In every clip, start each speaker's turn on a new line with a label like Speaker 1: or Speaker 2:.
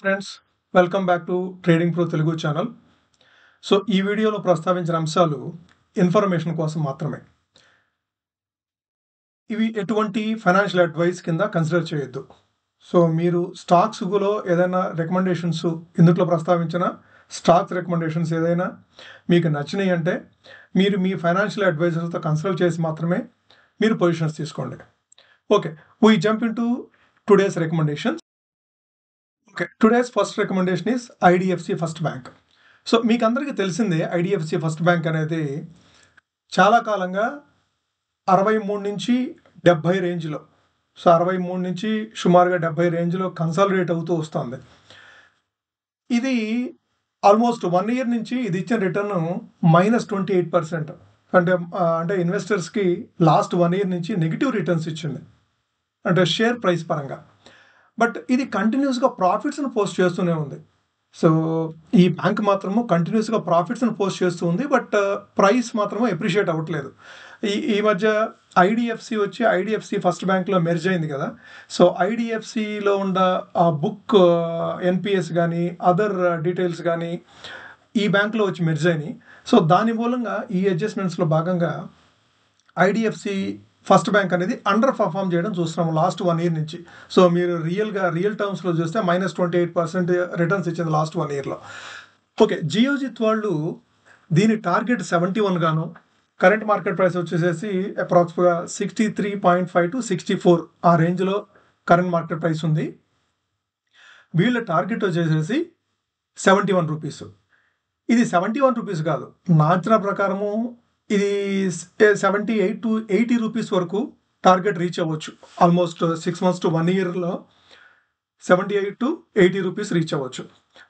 Speaker 1: Friends, welcome back to trading pro Telugu channel. So ఈ వీడియోలో ప్రస్తావించిన అంశాలు ఇన్ఫర్మేషన్ కోసం మాత్రమే. ఇవి ఎటువంటి ఫైనాన్షియల్ అడ్వైస్ కింద కన్సిడర్ చేయొద్దు. సో మీరు స్టాక్స్లో ఏదైనా రికమెండేషన్స్ ఇందులో ప్రస్తావించిన స్టాక్స్ రికమెండేషన్స్ ఏదైనా మీకు నచ్చినాయి అంటే మీరు మీ ఫైనాన్షియల్ అడ్వైజర్తో కన్సల్ట్ చేసి మాత్రమే మీరు పొజిషన్స్ తీసుకోండి. Okay, we jump in to today's recommendations. Okay, today's first recommendation is IDFC first bank. So మీకు అందరికీ తెలిసిందే, ఐడిఎఫ్సి ఫస్ట్ బ్యాంక్ అనేది చాలా కాలంగా 63 నుంచి 70 రేంజ్లో, సో 63 నుంచి సుమారుగా 70 రేంజ్లో కన్సాలిడేట్ అవుతూ వస్తుంది. ఇది ఆల్మోస్ట్ 1 ఇయర్ నుంచి ఇది ఇచ్చిన రిటర్న్ -28%. అంటే ఇన్వెస్టర్స్కి లాస్ట్ 1 ఇయర్ నుంచి నెగిటివ్ రిటర్న్స్ ఇచ్చింది, అంటే షేర్ ప్రైస్ పరంగా. బట్ ఇది కంటిన్యూస్గా ప్రాఫిట్స్ని పోస్ట్ చేస్తూనే ఉంది. సో ఈ బ్యాంక్ మాత్రము కంటిన్యూస్గా ప్రాఫిట్స్ని పోస్ట్ చేస్తూ ఉంది, బట్ ప్రైస్ మాత్రము ఎప్రిషియేట్ అవ్వట్లేదు. ఈ మధ్య ఐడిఎఫ్సి ఫస్ట్ బ్యాంక్లో మెర్జ్ అయింది కదా. సో ఐడిఎఫ్సిలో ఉన్న ఆ బుక్ ఎన్పిఎస్ కానీ అదర్ డీటెయిల్స్ కానీ ఈ బ్యాంక్లో వచ్చి మెర్జ్ అయినాయి. సో దాని మూలంగా ఈ అడ్జస్ట్మెంట్స్లో భాగంగా ఐడిఎఫ్సి ఫస్ట్ బ్యాంక్ అనేది అండర్ పర్ఫామ్ చేయడం చూస్తున్నాము లాస్ట్ 1 ఇయర్ నుంచి. సో మీరు రియల్ టర్మ్స్లో చూస్తే -28% రిటర్న్స్ ఇచ్చింది లాస్ట్ 1 ఇయర్లో. ఓకే, జియోజిత్ వాళ్ళు దీని టార్గెట్ 71 గాను, కరెంట్ మార్కెట్ ప్రైస్ వచ్చేసేసి అప్రాక్సిమేట్గా 63.5 to 64 ఆ రేంజ్లో కరెంట్ మార్కెట్ ప్రైస్ ఉంది. వీళ్ళ టార్గెట్ వచ్చేసేసి 71 రూపీస్. ఇది 71 రూపీస్ కాదు, నా అంచనా ప్రకారము ఇది 78 to 80 రూపీస్ వరకు టార్గెట్ రీచ్ అవ్వచ్చు. Almost 6 months to 1 yearలో 78 to 80 rupees reach అవ్వచ్చు.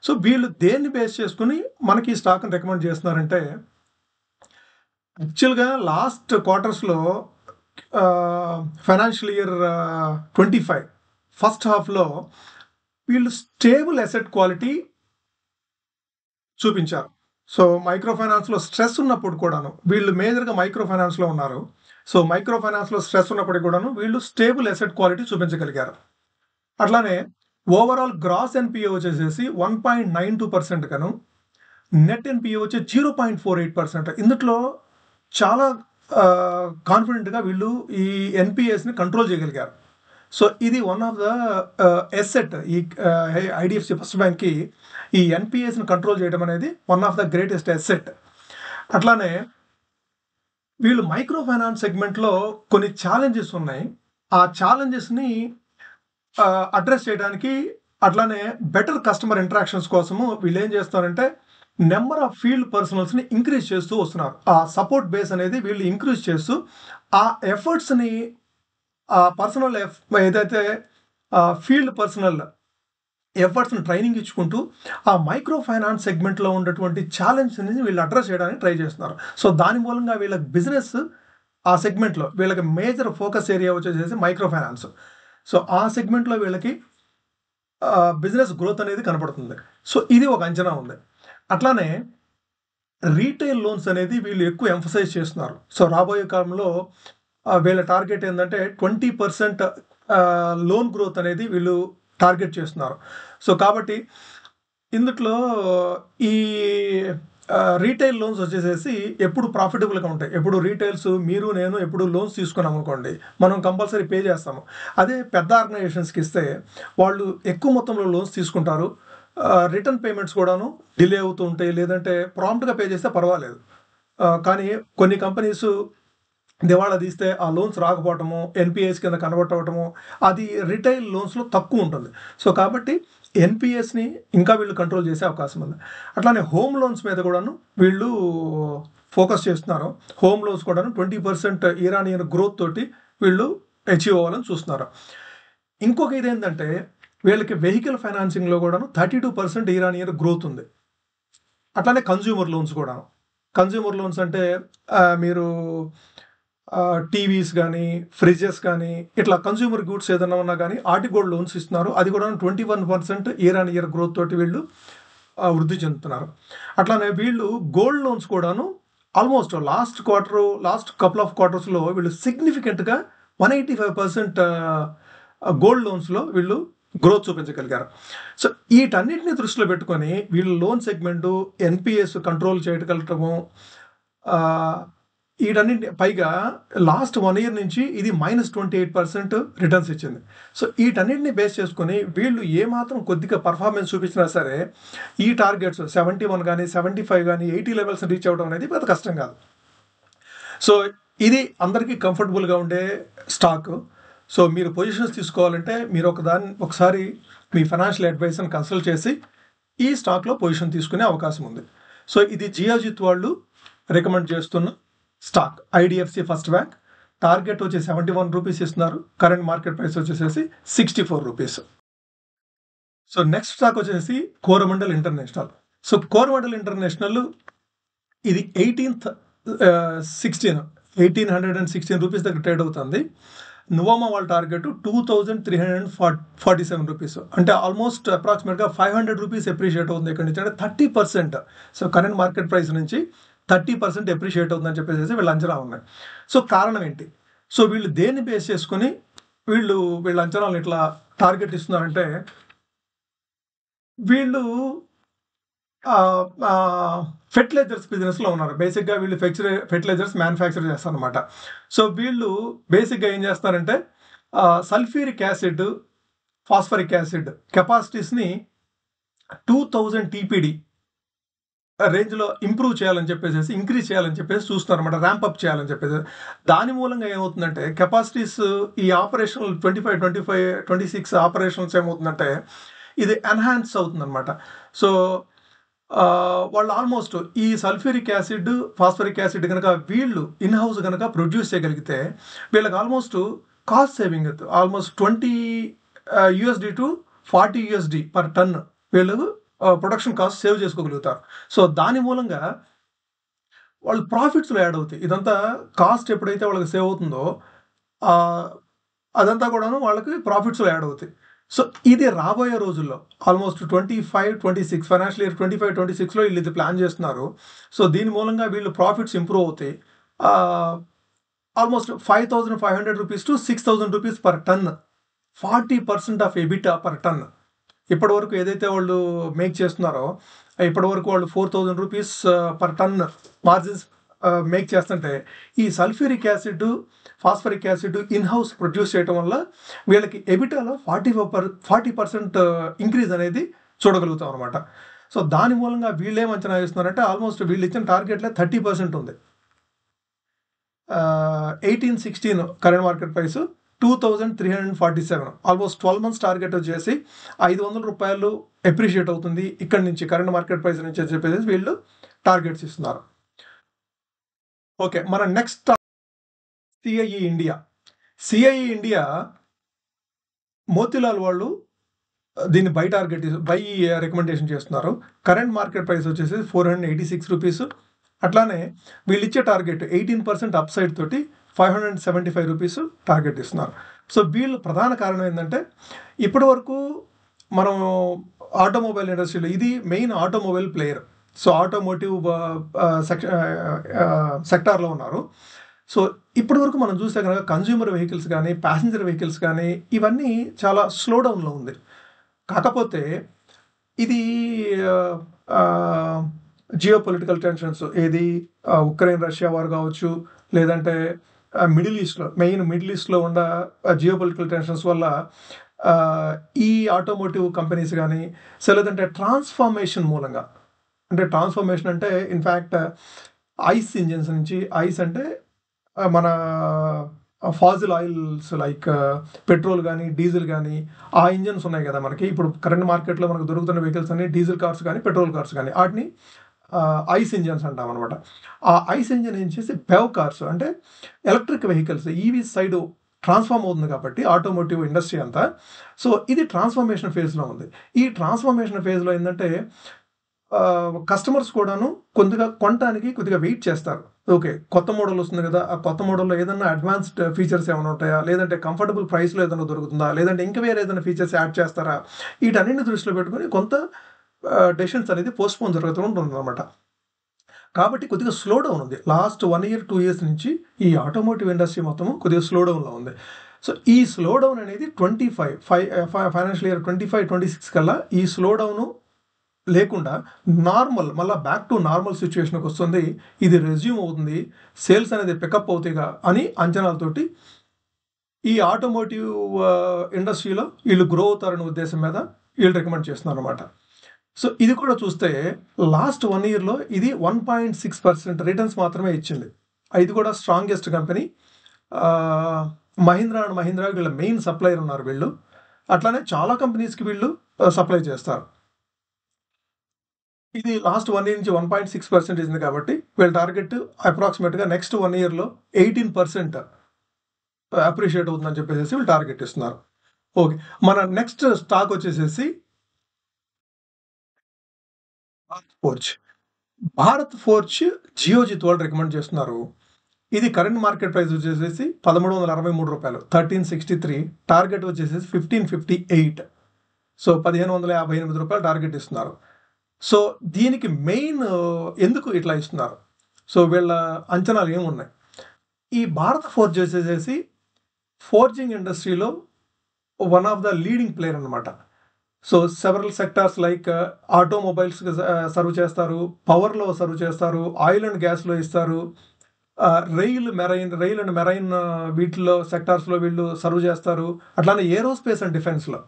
Speaker 1: సో వీళ్ళు దేన్ని బేస్ చేసుకుని మనకి ఈ స్టాక్ని రికమెండ్ చేస్తున్నారంటే, యాక్చువల్గా లాస్ట్ క్వార్టర్స్లో ఫైనాన్షియల్ ఇయర్ 25 ఫస్ట్ హాఫ్లో వీళ్ళు స్టేబుల్ అసెట్ క్వాలిటీ చూపించారు. సో మైక్రో ఫైనాన్స్లో స్ట్రెస్ ఉన్నప్పుడు కూడాను, వీళ్ళు మేజర్గా మైక్రో ఫైనాన్స్లో ఉన్నారు. సో మైక్రో ఫైనాన్స్లో స్ట్రెస్ ఉన్నప్పటికీ కూడాను వీళ్ళు స్టేబుల్ అసెట్ క్వాలిటీ చూపించగలిగారు. అట్లానే ఓవరాల్ గ్రాస్ ఎన్పిఏ వచ్చేసేసి 1.92% గాను, నెట్ ఎన్పిఏ వచ్చి 0.48%. ఇందులో చాలా కాన్ఫిడెంట్గా వీళ్ళు ఈ ఎన్పిఎస్ని కంట్రోల్ చేయగలిగారు. సో ఇది వన్ ఆఫ్ ద ఎసెట్. ఈ ఐడిఎఫ్సి ఫస్ట్ బ్యాంక్కి ఈ ఎన్పిఎస్ని కంట్రోల్ చేయడం అనేది one of the greatest asset. అట్లానే వీళ్ళు మైక్రో ఫైనాన్స్ సెగ్మెంట్లో కొన్ని ఛాలెంజెస్ ఉన్నాయి. ఆ ఛాలెంజెస్ని అడ్రస్ చేయడానికి, అట్లానే బెటర్ కస్టమర్ ఇంటరాక్షన్స్ కోసము వీళ్ళు ఏం చేస్తారంటే నెంబర్ ఆఫ్ ఫీల్డ్ పర్సనల్స్ని ఇంక్రీజ్ చేస్తూ వస్తున్నారు. ఆ సపోర్ట్ బేస్ అనేది వీళ్ళు ఇంక్రీజ్ చేస్తూ ఆ ఎఫర్ట్స్ని, ఆ పర్సనల్ ఏదైతే ఫీల్డ్ పర్సనల్ ఎఫర్ట్స్ని ట్రైనింగ్ ఇచ్చుకుంటూ ఆ మైక్రో ఫైనాన్స్ సెగ్మెంట్లో ఉన్నటువంటి ఛాలెంజ్ని వీళ్ళు అడ్రస్ చేయడానికి ట్రై చేస్తున్నారు. సో దాని మూలంగా వీళ్ళ బిజినెస్ ఆ సెగ్మెంట్లో వీళ్ళకి మేజర్ ఫోకస్ ఏరియా వచ్చేసేసి మైక్రో ఫైనాన్స్. సో ఆ సెగ్మెంట్లో వీళ్ళకి బిజినెస్ గ్రోత్ అనేది కనపడుతుంది. సో ఇది ఒక అంచనా ఉంది. అట్లానే రీటైల్ లోన్స్ అనేది వీళ్ళు ఎక్కువ ఎంఫసైజ్ చేస్తున్నారు. సో రాబోయే కాలంలో వీళ్ళ టార్గెట్ ఏంటంటే 20% లోన్ గ్రోత్ అనేది వీళ్ళు టార్గెట్ చేస్తున్నారు. సో కాబట్టి ఇందులో ఈ రీటైల్ లోన్స్ వచ్చేసేసి ఎప్పుడు ప్రాఫిటబుల్గా ఉంటాయి. ఎప్పుడు రీటైల్స్ మీరు నేను ఎప్పుడు లోన్స్ తీసుకున్నాం అనుకోండి, మనం కంపల్సరీ పే చేస్తాము. అదే పెద్ద ఆర్గనైజేషన్స్కి ఇస్తే వాళ్ళు ఎక్కువ మొత్తంలో లోన్స్ తీసుకుంటారు, రిటర్న్ పేమెంట్స్ కూడాను డిలే అవుతూ ఉంటాయి, లేదంటే ప్రాంప్ట్గా పే చేస్తే పర్వాలేదు. కానీ కొన్ని కంపెనీస్ దివాళా తీస్తే ఆ లోన్స్ రాకపోవటము, ఎన్పిఎస్ కింద కన్వర్ట్ అవ్వటము, అది రిటైల్ లోన్స్లో తక్కువ ఉంటుంది. సో కాబట్టి ఎన్పిఎస్ని ఇంకా వీళ్ళు కంట్రోల్ చేసే అవకాశం ఉంది. అట్లానే హోమ్ లోన్స్ మీద కూడాను వీళ్ళు ఫోకస్ చేస్తున్నారు. హోమ్ లోన్స్ కూడాను 20% ఇయర్ ఆన్ ఇయర్ గ్రోత్ తోటి వీళ్ళు అచీవ్ అవ్వాలని చూస్తున్నారు. ఇంకొక ఇదేంటంటే వీళ్ళకి వెహికల్ ఫైనాన్సింగ్లో కూడాను 32% ఇయర్ ఆన్ ఇయర్ గ్రోత్ ఉంది. అట్లానే కన్జ్యూమర్ లోన్స్ కూడా. కన్జ్యూమర్ లోన్స్ అంటే మీరు టీవీస్ కానీ, ఫ్రిడ్జెస్ కానీ, ఇట్లా కన్జ్యూమర్ గూడ్స్ ఏదైనా ఉన్నా కానీ ఆర్టిగోల్డ్ లోన్స్ ఇస్తున్నారు. అది కూడా 21% ఇయర్ ఆన్ ఇయర్ గ్రోత్ తోటి వీళ్ళు వృద్ధి చెందుతున్నారు. అట్లానే వీళ్ళు గోల్డ్ లోన్స్ కూడాను ఆల్మోస్ట్ లాస్ట్ కపుల్ ఆఫ్ క్వార్టర్స్లో వీళ్ళు సిగ్నిఫికెంట్గా 185% గోల్డ్ లోన్స్లో వీళ్ళు గ్రోత్ చూపించగలిగారు. సో వీటన్నిటిని దృష్టిలో పెట్టుకొని వీళ్ళు లోన్ సెగ్మెంటు, ఎన్‌పీఎస్ కంట్రోల్ చేయగలటము, వీటన్నిటి పైగా లాస్ట్ 1 ఇయర్ నుంచి ఇది -28% రిటర్న్స్ ఇచ్చింది. సో వీటన్నిటిని బేస్ చేసుకొని వీళ్ళు ఏమాత్రం కొద్దిగా పర్ఫార్మెన్స్ చూపించినా సరే ఈ టార్గెట్స్ 71 కానీ 75 కానీ 80 లెవెల్స్ రీచ్ అవ్వడం అనేది పెద్ద కష్టం కాదు. సో ఇది అందరికీ కంఫర్టబుల్గా ఉండే స్టాక్. సో మీరు పొజిషన్స్ తీసుకోవాలంటే మీరు ఒకసారి మీ ఫైనాన్షియల్ అడ్వైజర్ని కన్సల్ట్ చేసి ఈ స్టాక్లో పొజిషన్ తీసుకునే అవకాశం ఉంది. సో ఇది జియోజిత్ వాళ్ళు రికమెండ్ చేస్తున్న stock. IDFC first bank target వచ్చి 71 రూపీస్ ఇస్తున్నారు. కరెంట్ మార్కెట్ ప్రైస్ వచ్చేసి 64 రూపీస్. సో నెక్స్ట్ స్టాక్ వచ్చేసి Coromandel international. So Coromandel international ఇది 1816 రూపీస్ దగ్గర ట్రేడ్ అవుతుంది. నువోమా వాళ్ళ టార్గెట్ 2347 రూపీస్, అంటే ఆల్మోస్ట్ అప్రాక్సిమేట్గా 500 రూపీస్ ఎప్రిషియేట్ అవుతుంది. ఇక్కడ నుంచి అంటే 30%. సో కరెంట్ మార్కెట్ ప్రైస్ నుంచి 30% ఎప్రిషియేట్ అవుతుందని చెప్పేసి వీళ్ళ అంచనా ఉన్నాయి. సో కారణం ఏంటి? సో వీళ్ళు దేన్ని బేస్ చేసుకొని వీళ్ళ అంచనాలు ఇట్లా టార్గెట్ ఇస్తున్నారంటే వీళ్ళు ఫెర్టిలైజర్స్ బిజినెస్లో ఉన్నారు. బేసిక్గా వీళ్ళు ఫెర్టిలైజర్స్ మ్యానుఫ్యాక్చర్ చేస్తారు అనమాట. సో వీళ్ళు బేసిక్గా ఏం చేస్తారంటే సల్ఫ్యూరిక్ యాసిడ్, ఫాస్ఫరిక్ యాసిడ్ కెపాసిటీస్ని 2000 టీపీడీ రేంజ్లో ఇంప్రూవ్ చేయాలని చెప్పేసి ఇంక్రీజ్ చేయాలని చెప్పేసి చూస్తున్నారు అనమాట, ర్యాంపప్ చేయాలని చెప్పేసి. దాని మూలంగా ఏమవుతుందంటే కెపాసిటీస్ ఈ ఆపరేషనల్ 26 ఆపరేషన్స్ ఏమవుతుందంటే ఇది ఎన్హాన్స్ అవుతుంది అనమాట. సో వాళ్ళు ఆల్మోస్ట్ ఈ సల్ఫ్యూరిక్ యాసిడ్, ఫాస్ఫరిక్ యాసిడ్ కనుక వీళ్ళు ఇన్హౌస్ కనుక ప్రొడ్యూస్ చేయగలిగితే వీళ్ళకి almost cost saving almost $20 to $40 per ton వీళ్ళు ప్రొడక్షన్ కాస్ట్ సేవ్ చేసుకోగలుగుతారు. సో దాని మూలంగా వాళ్ళు ప్రాఫిట్స్లో యాడ్ అవుతాయి. ఇదంతా కాస్ట్ ఎప్పుడైతే వాళ్ళకి సేవ్ అవుతుందో అదంతా కూడాను వాళ్ళకి ప్రాఫిట్స్లో యాడ్ అవుతాయి. సో ఇది రాబోయే రోజుల్లో ఆల్మోస్ట్ 25-26 ఫైనాన్షియల్ ఇయర్ 25-26లో వీళ్ళు ఇది ప్లాన్ చేస్తున్నారు. సో దీని మూలంగా వీళ్ళు ప్రాఫిట్స్ ఇంప్రూవ్ అవుతాయి. Almost 5,500 rupees to 6,000 rupees per ton, 40% of EBITA per ton. ఇప్పటి వరకు ఏదైతే వాళ్ళు మేక్ చేస్తున్నారో ఇప్పటి వరకు వాళ్ళు 4,000 rupees per ton margins make చేస్తుంటే ఈ sulphuric acid, phosphoric acid in house produce చేయడం వల్ల వీళ్ళకి ఎబిటాలో 40% ఇంక్రీజ్ అనేది చూడగలుగుతాం అనమాట. సో దాని మూలంగా వీళ్ళు ఏం అంచనా వేస్తున్నారంటే ఆల్మోస్ట్ వీళ్ళు ఇచ్చిన టార్గెట్లో 30% ఉంది. 1816 current market price, 2347, almost 12 months target వచ్చేసి 500 రూపాయలు ఎప్రిషియేట్ అవుతుంది ఇక్కడ నుంచి కరెంట్ మార్కెట్ ప్రైస్ నుంచి అని చెప్పేసి వీళ్ళు టార్గెట్స్ ఇస్తున్నారు. ఓకే, మన next CIE India. CIE India Motilal వాళ్ళు దీన్ని బై రికమెండేషన్ చేస్తున్నారు. కరెంట్ మార్కెట్ ప్రైస్ వచ్చేసి 486 రూపీస్. అట్లానే వీళ్ళు ఇచ్చే టార్గెట్ 18% అప్ సైడ్ తోటి 575 రూపీస్ టార్గెట్ ఇస్తున్నారు. సో వీళ్ళు ప్రధాన కారణం ఏంటంటే ఇప్పటి వరకు మనం ఆటోమొబైల్ ఇండస్ట్రీలో ఇది main automobile player. So automotive సెక్టార్లో ఉన్నారు. సో ఇప్పటి వరకు మనం చూస్తే కనుక కన్జ్యూమర్ వెహికల్స్ కానీ ప్యాసింజర్ వెహికల్స్ కానీ ఇవన్నీ చాలా స్లో డౌన్లో ఉంది. కాకపోతే ఇది జియో పొలిటికల్ టెన్షన్స్, ఏది ఉక్రెయిన్ రష్యా వార్ కావచ్చు, లేదంటే మిడిల్ ఈస్ట్లో ఉన్న జియో పొలిటికల్ టెన్షన్స్ వల్ల ఈ ఆటోమోటివ్ కంపెనీస్ కానీ లేదంటే ట్రాన్స్ఫార్మేషన్ మూలంగా, అంటే ట్రాన్స్ఫార్మేషన్ అంటే ఇన్ఫ్యాక్ట్ ఐస్ ఇంజిన్స్ నుంచి, ఐస్ అంటే మన ఫాజిల్ ఆయిల్స్ లైక్ పెట్రోల్ కానీ డీజిల్ కానీ ఆ ఇంజన్స్ ఉన్నాయి కదా మనకి ఇప్పుడు కరెంట్ మార్కెట్లో మనకు దొరుకుతున్న వెహికల్స్ అన్ని డీజిల్ కార్స్ కానీ పెట్రోల్ కార్స్ కానీ వాటిని ఐస్ ఇంజన్స్ అంటాం అనమాట. ఆ ఐస్ ఇంజన్ ఏం చేసి బెవ్ కార్స్ అంటే electric vehicles EV side transform అవుతుంది కాబట్టి ఆటోమోటివ్ ఇండస్ట్రీ అంతా. సో ఇది ట్రాన్స్ఫార్మేషన్ ఫేజ్లో ఉంది. ఈ ట్రాన్స్ఫార్మేషన్ ఫేజ్లో ఏంటంటే కస్టమర్స్ కూడాను కొద్దిగా వెయిట్ చేస్తారు. ఓకే, కొత్త మోడల్ వస్తుంది కదా, ఆ కొత్త మోడల్లో ఏదైనా అడ్వాన్స్డ్ ఫీచర్స్ ఏమైనా ఉంటాయా, లేదంటే కంఫర్టబుల్ ప్రైస్లో ఏదైనా దొరుకుతుందా, లేదంటే ఇంకా వేరే ఏదైనా ఫీచర్స్ యాడ్ చేస్తారా, వీటన్నింటిని దృష్టిలో పెట్టుకొని కొంత డెసిషన్స్ అనేది పోస్ట్పోన్ జరుగుతూ ఉంటుంది అనమాట. కాబట్టి కొద్దిగా స్లో డౌన్ ఉంది. లాస్ట్ 1 year 2 years నుంచి ఈ ఆటోమోటివ్ ఇండస్ట్రీ మొత్తం కొద్దిగా స్లో డౌన్లో ఉంది. సో ఈ స్లో డౌన్ అనేది 25 ఫైనాన్షియల్ ఇయర్ 25-26 కల్లా ఈ స్లో డౌన్ లేకుండా నార్మల్ మళ్ళీ బ్యాక్ టు నార్మల్ సిచ్యువేషన్కి వస్తుంది, ఇది రెజ్యూమ్ అవుతుంది, సేల్స్ అనేది పికప్ అవుతాయిగా అని అంచనాలతోటి ఈ ఆటోమోటివ్ ఇండస్ట్రీలో వీళ్ళు గ్రో అవుతారనే ఉద్దేశం మీద వీళ్ళు రికమెండ్ చేస్తున్నారు అనమాట. సో ఇది కూడా చూస్తే లాస్ట్ 1 ఇయర్లో ఇది 1.6% రిటర్న్స్ మాత్రమే ఇచ్చింది. ఇది కూడా strongest company. Mahindra and Mahindra వీళ్ళ మెయిన్ సప్లయర్ ఉన్నారు వీళ్ళు. అట్లానే చాలా కంపెనీస్కి వీళ్ళు సప్లై చేస్తారు. ఇది లాస్ట్ 1 ఇయర్ నుంచి 1.6% ఇచ్చింది కాబట్టి వీళ్ళ టార్గెట్ అప్రాక్సిమేట్గా నెక్స్ట్ 1 ఇయర్లో 18% అప్రిషియేట్ అవుతుందని చెప్పేసి వీళ్ళు టార్గెట్ ఇస్తున్నారు. ఓకే, మన నెక్స్ట్ స్టాక్ వచ్చేసేసి భారత్ ఫోర్జ్ జియోజిత్ వాళ్ళు రికమెండ్ చేస్తున్నారు. ఇది కరెంట్ మార్కెట్ ప్రైస్ వచ్చేసేసి 1363 రూపాయలు, 1363. టార్గెట్ వచ్చేసేసి 1558. సో 1558 రూపాయలు టార్గెట్ ఇస్తున్నారు. సో దీనికి మెయిన్ ఎందుకు ఇట్లా ఇస్తున్నారు, సో వీళ్ళ అంచనాలు ఏమున్నాయి? ఈ భారత్ ఫోర్జ్ వచ్చేసేసి ఫోర్జింగ్ ఇండస్ట్రీలో one of the leading player అనమాట. So several sectors like automobiles serve చేస్తారు, పవర్లో సర్వ్ చేస్తారు, ఆయిల్ అండ్ గ్యాస్లో ఇస్తారు, రైల్ అండ్ మెరైన్ వీటిలో సెక్టార్స్లో వీళ్ళు సర్వ్ చేస్తారు, అట్లానే ఏరోస్పేస్ అండ్ డిఫెన్స్లో,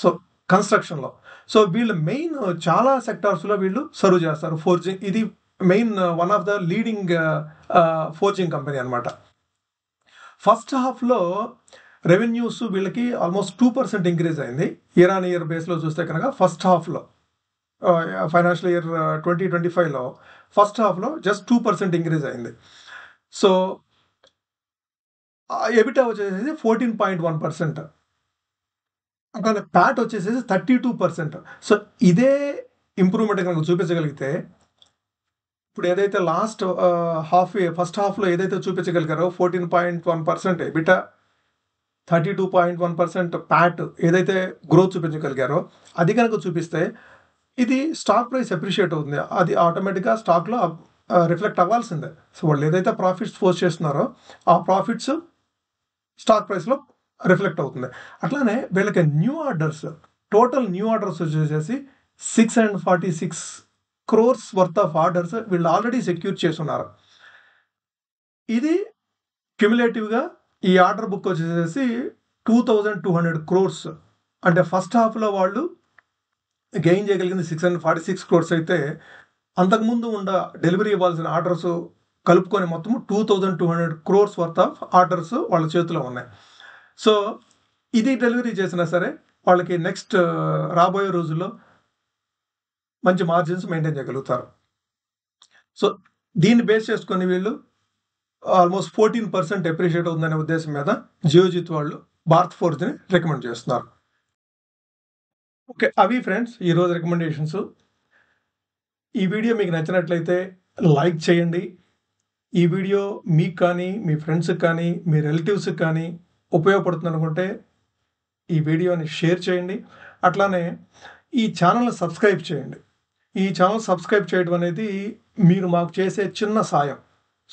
Speaker 1: సో కన్స్ట్రక్షన్లో. సో వీళ్ళు మెయిన్ చాలా సెక్టార్స్లో వీళ్ళు సర్వ్ చేస్తారు. ఫోర్జింగ్ ఇది main one of the leading forging company అనమాట. ఫస్ట్ హాఫ్లో రెవెన్యూస్ వీళ్ళకి ఆల్మోస్ట్ 2% ఇంక్రీజ్ అయింది ఇయర్ ఆన్ ఇయర్ బేస్లో చూస్తే కనుక. ఫస్ట్ హాఫ్లో ఫైనాన్షియల్ ఇయర్ 2025లో ఫస్ట్ హాఫ్లో జస్ట్ 2% ఇంక్రీజ్ అయింది. సో ఎబిటా వచ్చేసి 14.1%, అట్లానే ప్యాట్ వచ్చేసేసి 32%. సో ఇదే ఇంప్రూవ్మెంట్ కనుక చూపించగలిగితే ఇప్పుడు ఏదైతే లాస్ట్ ఫస్ట్ హాఫ్లో ఏదైతే చూపించగలిగారో 14.1% ఎబిటా, 32.1% ప్యాట్ ఏదైతే గ్రోత్ చూపించగలిగారో అది కనుక చూపిస్తే ఇది స్టాక్ ప్రైస్ అప్రిషియేట్ అవుతుంది. అది ఆటోమేటిక్గా స్టాక్లో రిఫ్లెక్ట్ అవ్వాల్సిందే. సో వాళ్ళు ఏదైతే ప్రాఫిట్స్ పోస్ట్ చేస్తున్నారో ఆ ప్రాఫిట్స్ స్టాక్ ప్రైస్లో రిఫ్లెక్ట్ అవుతుంది. అట్లానే వీళ్ళకి టోటల్ న్యూ ఆర్డర్స్ వచ్చేసేసి 646 crores వర్త్ ఆఫ్ ఆర్డర్స్ వీళ్ళు ఆల్రెడీ సెక్యూర్ చేస్తున్నారు. ఇది క్యుములేటివ్గా ఈ ఆర్డర్ బుక్ వచ్చేసేసి 2200 crores. అంటే ఫస్ట్ హాఫ్లో వాళ్ళు గెయిన్ చేయగలిగింది 646 crores అయితే అంతకుముందు డెలివరీ ఇవ్వాల్సిన ఆర్డర్స్ కలుపుకొని మొత్తం 2200 crores వర్త్ ఆఫ్ ఆర్డర్స్ వాళ్ళ చేతిలో ఉన్నాయి. సో ఇది డెలివరీ చేసినా సరే వాళ్ళకి నెక్స్ట్ రాబోయే రోజుల్లో మంచి మార్జిన్స్ మెయింటైన్ చేయగలుగుతారు. సో దీన్ని బేస్ చేసుకొని వీళ్ళు ఆల్మోస్ట్ 14% అప్రిషియేట్ అవుతుందనే ఉద్దేశం మీద జియోజిత్ వాళ్ళు భారత్ ఫోర్జ్ని రికమెండ్ చేస్తున్నారు. ఓకే, అవి ఫ్రెండ్స్ ఈరోజు రికమెండేషన్స్. ఈ వీడియో మీకు నచ్చినట్లయితే లైక్ చేయండి. ఈ వీడియో మీకు కానీ, మీ ఫ్రెండ్స్కి కానీ, మీ రిలేటివ్స్కి కానీ ఉపయోగపడుతుంది అనుకుంటే ఈ వీడియోని షేర్ చేయండి. అట్లానే ఈ ఛానల్ని సబ్స్క్రైబ్ చేయండి. ఈ ఛానల్ సబ్స్క్రైబ్ చేయడం అనేది మీరు మాకు చేసే చిన్న సాయం.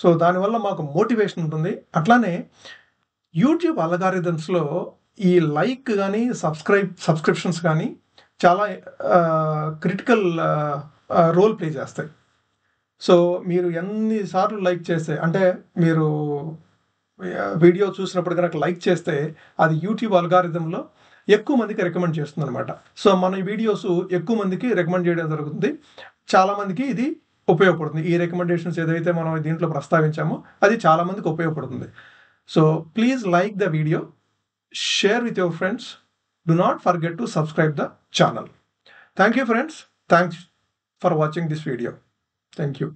Speaker 1: సో దానివల్ల మాకు మోటివేషన్ ఉంటుంది. అట్లానే యూట్యూబ్ అల్గారిథమ్స్లో ఈ లైక్ కానీ సబ్స్క్రిప్షన్స్ కానీ చాలా క్రిటికల్ రోల్ ప్లే చేస్తాయి. సో మీరు ఎన్నిసార్లు లైక్ చేస్తే, అంటే మీరు వీడియో చూసినప్పుడు కనుక లైక్ చేస్తే అది యూట్యూబ్ అల్గారిథంలో ఎక్కువ మందికి రికమెండ్ చేస్తుంది అనమాట. సో మన వీడియోస్ ఎక్కువ మందికి రికమెండ్ చేయడం జరుగుతుంది. చాలామందికి ఇది ఉపయోగపడుతుంది. ఈ రికమెండేషన్స్ ఏదైతే మనం దీంట్లో ప్రస్తావించామో అది చాలామందికి ఉపయోగపడుతుంది. So please like the video, share with your friends. Do not forget to subscribe the channel. Thank you friends. Thanks for watching this video. Thank you.